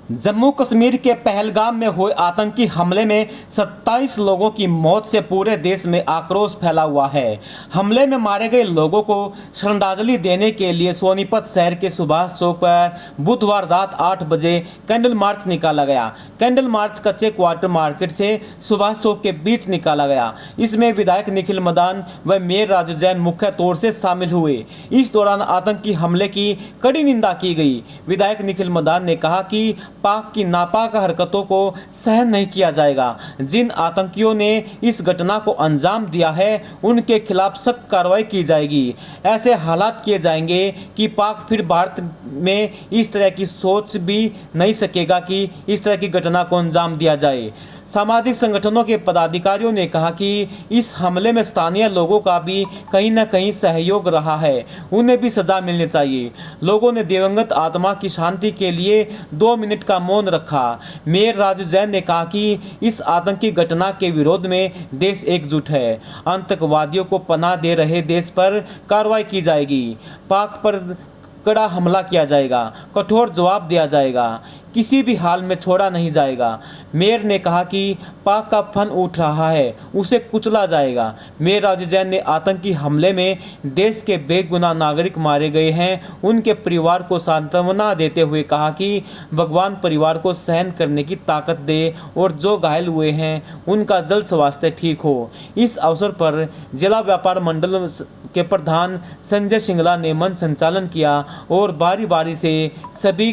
जम्मू कश्मीर के पहलगाम में हुए आतंकी हमले में 27 लोगों की मौत से पूरे देश में आक्रोश फैला हुआ है। हमले में मारे गए लोगों को श्रद्धांजलि देने के लिए सोनीपत शहर के सुभाष चौक पर बुधवार रात 8 बजे कैंडल मार्च निकाला गया। कैंडल मार्च कच्चे क्वार्टर मार्केट से सुभाष चौक के बीच निकाला गया। इसमें विधायक निखिल मदान व मेयर राजू जैन मुख्य तौर से शामिल हुए। इस दौरान आतंकी हमले की कड़ी निंदा की गई। विधायक निखिल मदान ने कहा कि पाक की नापाक हरकतों को सहन नहीं किया जाएगा। जिन आतंकियों ने इस घटना को अंजाम दिया है उनके खिलाफ सख्त कार्रवाई की जाएगी। ऐसे हालात किए जाएंगे कि पाक फिर भारत में इस तरह की सोच भी नहीं सकेगा कि इस तरह की घटना को अंजाम दिया जाए। सामाजिक संगठनों के पदाधिकारियों ने कहा कि इस हमले में स्थानीय लोगों का भी कहीं न कहीं सहयोग रहा है, उन्हें भी सजा मिलनी चाहिए। लोगों ने दिवंगत आत्मा की शांति के लिए 2 मिनट का मौन रखा। मेयर राजू जैन ने कहा कि इस आतंकी घटना के विरोध में देश एकजुट है। आतंकवादियों को पनाह दे रहे देश पर कार्रवाई की जाएगी। पाक पर कड़ा हमला किया जाएगा, कठोर जवाब दिया जाएगा, किसी भी हाल में छोड़ा नहीं जाएगा। मेयर ने कहा कि पाक का फन उठ रहा है, उसे कुचला जाएगा। मेयर राजू जैन ने आतंकी हमले में देश के बेगुनाह नागरिक मारे गए हैं उनके परिवार को सांत्वना देते हुए कहा कि भगवान परिवार को सहन करने की ताकत दे और जो घायल हुए हैं उनका जल्द स्वास्थ्य ठीक हो। इस अवसर पर जिला व्यापार मंडल के प्रधान संजय सिंगला ने मंच संचालन किया और बारी बारी से सभी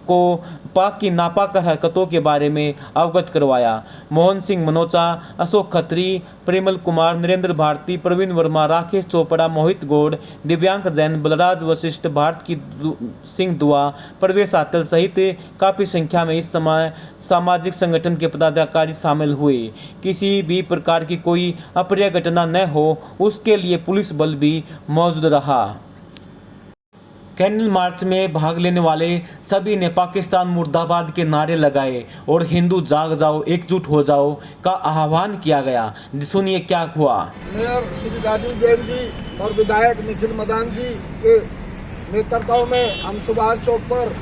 को पाक की नापाक हरकतों के बारे में अवगत करवाया। मोहन सिंह मनोचा, अशोक खत्री, परिमल कुमार, नरेंद्र भारती, प्रवीण वर्मा, राकेश चोपड़ा, मोहित गौड़, दिव्यांग जैन, बलराज वशिष्ठ, भारत की सिंह दुआ, प्रवेश आतल सहित काफ़ी संख्या में इस समय सामाजिक संगठन के पदाधिकारी शामिल हुए। किसी भी प्रकार की कोई अप्रिय घटना न हो उसके लिए पुलिस बल भी मौजूद रहा। कैंडल मार्च में भाग लेने वाले सभी ने पाकिस्तान मुर्दाबाद के नारे लगाए और हिंदू जाग जाओ, एकजुट हो जाओ का आह्वान किया गया। सुनिए क्या हुआ। मेयर श्री राजू जैन जी और विधायक निखिल मदान जी के नेतृत्व में हम सुभाष चौक पर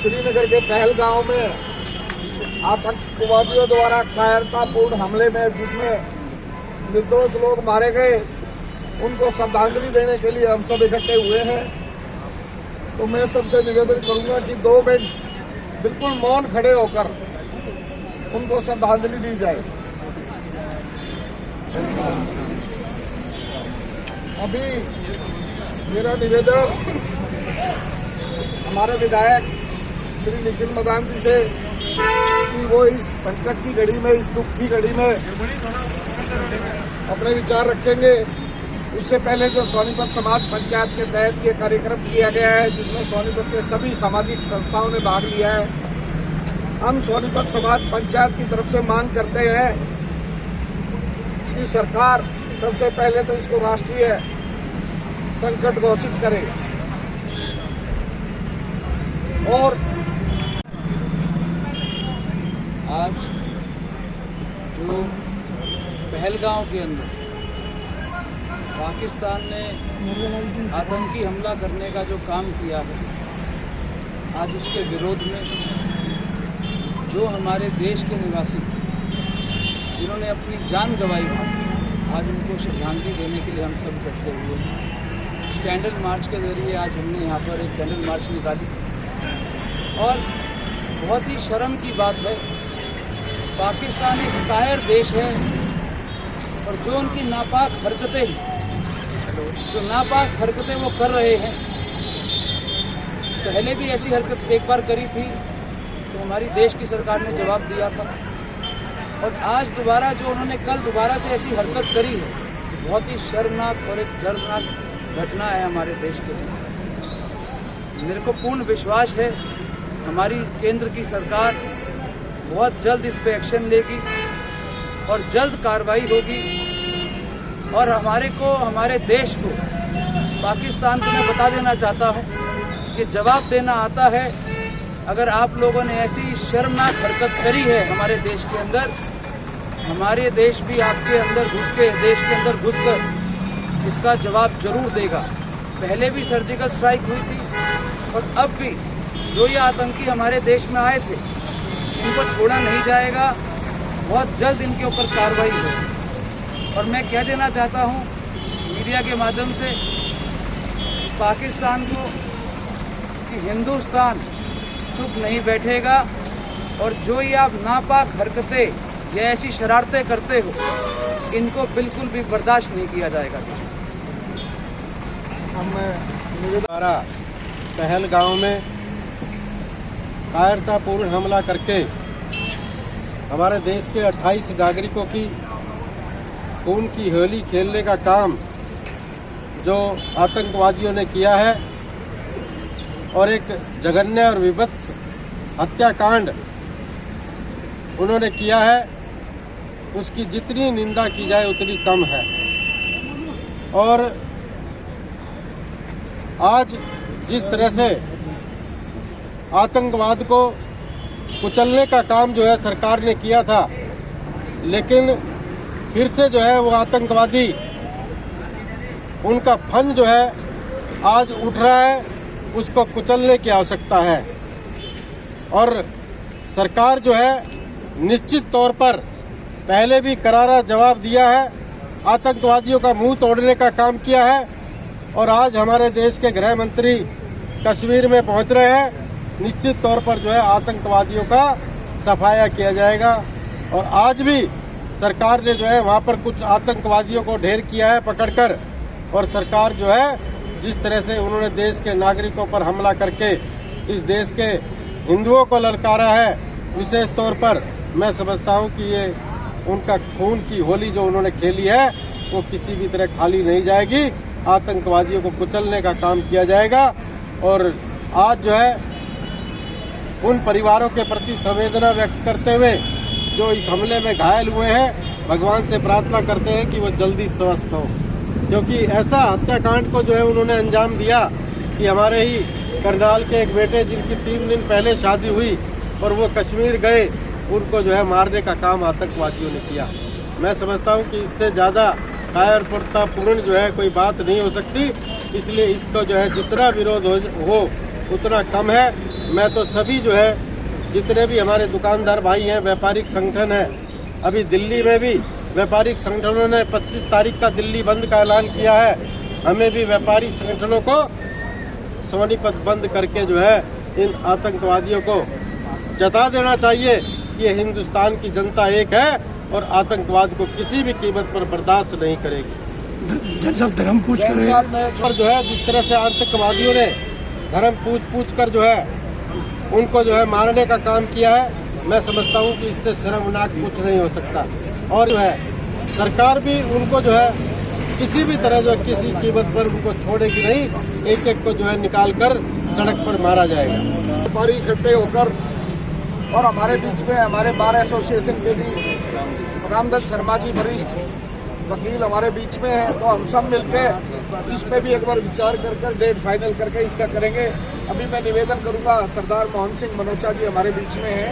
श्रीनगर के पहलगांव में आतंकवादियों द्वारा कायरतापूर्ण हमले में जिसमें निर्दोष लोग मारे गए उनको श्रद्धांजलि देने के लिए हम सब इकट्ठे हुए हैं। तो मैं सबसे निवेदन करूंगा कि 2 मिनट बिल्कुल मौन खड़े होकर उनको श्रद्धांजलि दी जाए। अभी मेरा निवेदन हमारे विधायक श्री निखिल मदान जी से कि वो इस संकट की घड़ी में, इस दुख की घड़ी में अपने विचार रखेंगे। उससे पहले जो सोनीपत समाज पंचायत के तहत ये कार्यक्रम किया गया है जिसमें सोनीपत के सभी सामाजिक संस्थाओं ने भाग लिया है, हम सोनीपत समाज पंचायत की तरफ से मांग करते हैं कि सरकार सबसे पहले तो इसको राष्ट्रीय संकट घोषित करे और आज जो पहलगांव के अंदर पाकिस्तान ने आतंकी हमला करने का जो काम किया है, आज उसके विरोध में जो हमारे देश के निवासी जिन्होंने अपनी जान गंवाई, आज उनको श्रद्धांजलि देने के लिए हम सब इकट्ठे हुए हैं। कैंडल मार्च के जरिए आज हमने यहाँ पर एक कैंडल मार्च निकाली और बहुत ही शर्म की बात है, पाकिस्तान एक कायर देश है और जो उनकी नापाक हरकतें वो कर रहे हैं, पहले भी ऐसी हरकत एक बार करी थी तो हमारी देश की सरकार ने जवाब दिया था और आज दोबारा जो उन्होंने कल दोबारा से ऐसी हरकत करी है, बहुत ही शर्मनाक और एक दर्दनाक घटना है हमारे देश के लिए। मेरे को पूर्ण विश्वास है हमारी केंद्र की सरकार बहुत जल्द इस पे एक्शन लेगी और जल्द कार्रवाई होगी और हमारे देश को, पाकिस्तान को मैं बता देना चाहता हूँ कि जवाब देना आता है। अगर आप लोगों ने ऐसी शर्मनाक हरकत करी है हमारे देश के अंदर, हमारे देश भी आपके अंदर देश के अंदर घुसकर इसका जवाब जरूर देगा। पहले भी सर्जिकल स्ट्राइक हुई थी और अब भी जो ये आतंकी हमारे देश में आए थे, इनको छोड़ा नहीं जाएगा। बहुत जल्द इनके ऊपर कार्रवाई हो। और मैं कह देना चाहता हूँ मीडिया के माध्यम से पाकिस्तान को कि हिंदुस्तान चुप नहीं बैठेगा और जो ये आप नापाक हरकतें या ऐसी शरारतें करते हो, इनको बिल्कुल भी बर्दाश्त नहीं किया जाएगा। द्वारा पहलगाम में कायरतापूर्ण हमला करके हमारे देश के 28 नागरिकों की खून की होली खेलने का काम जो आतंकवादियों ने किया है और एक जघन्य और विभत्स हत्याकांड उन्होंने किया है, उसकी जितनी निंदा की जाए उतनी कम है। और आज जिस तरह से आतंकवाद को कुचलने का काम जो है सरकार ने किया था, लेकिन फिर से जो है वो आतंकवादी उनका फन जो है आज उठ रहा है, उसको कुचलने की आवश्यकता है। और सरकार जो है निश्चित तौर पर पहले भी करारा जवाब दिया है, आतंकवादियों का मुंह तोड़ने का काम किया है। और आज हमारे देश के गृह मंत्री कश्मीर में पहुंच रहे हैं, निश्चित तौर पर जो है आतंकवादियों का सफाया किया जाएगा। और आज भी सरकार ने जो है वहाँ पर कुछ आतंकवादियों को ढेर किया है पकड़कर, और सरकार जो है जिस तरह से उन्होंने देश के नागरिकों पर हमला करके इस देश के हिंदुओं को ललकारा है, विशेष तौर पर मैं समझता हूँ कि ये उनका खून की होली जो उन्होंने खेली है वो किसी भी तरह खाली नहीं जाएगी। आतंकवादियों को कुचलने का काम किया जाएगा। और आज जो है उन परिवारों के प्रति संवेदना व्यक्त करते हुए जो इस हमले में घायल हुए हैं, भगवान से प्रार्थना करते हैं कि वो जल्दी स्वस्थ हो, क्योंकि ऐसा हत्याकांड को जो है उन्होंने अंजाम दिया कि हमारे ही करनाल के एक बेटे जिनकी 3 दिन पहले शादी हुई और वो कश्मीर गए, उनको जो है मारने का काम आतंकवादियों ने किया। मैं समझता हूँ कि इससे ज़्यादा कायरतापूर्ण जो है कोई बात नहीं हो सकती, इसलिए इसको जो है जितना विरोध हो उतना कम है। मैं तो सभी जो है जितने भी हमारे दुकानदार भाई हैं, व्यापारिक संगठन है, अभी दिल्ली में भी व्यापारिक संगठनों ने 25 तारीख का दिल्ली बंद का ऐलान किया है। हमें भी व्यापारिक संगठनों को सोनीपत बंद करके जो है इन आतंकवादियों को जता देना चाहिए कि हिंदुस्तान की जनता एक है और आतंकवाद को किसी भी कीमत पर बर्दाश्त नहीं करेगी। धर्म पूछ कर जो है जिस तरह से आतंकवादियों ने धर्म पूछ कर जो है उनको जो है मारने का काम किया है, मैं समझता हूँ कि इससे शर्मनाक कुछ नहीं हो सकता। और जो है सरकार भी उनको जो है किसी भी तरह जो किसी कीमत पर उनको छोड़ेगी नहीं, एक एक को जो है निकाल कर सड़क पर मारा जाएगा। व्यापारी इकट्ठे होकर और हमारे बीच में हमारे बार एसोसिएशन के भी रामदत्त शर्मा जी वरिष्ठ वकील हमारे बीच में है, तो हम सब मिलकर इस पे भी एक बार विचार कर डेट फाइनल करके इसका करेंगे। अभी मैं निवेदन करूंगा, सरदार मोहन सिंह मनोचा जी हमारे बीच में हैं,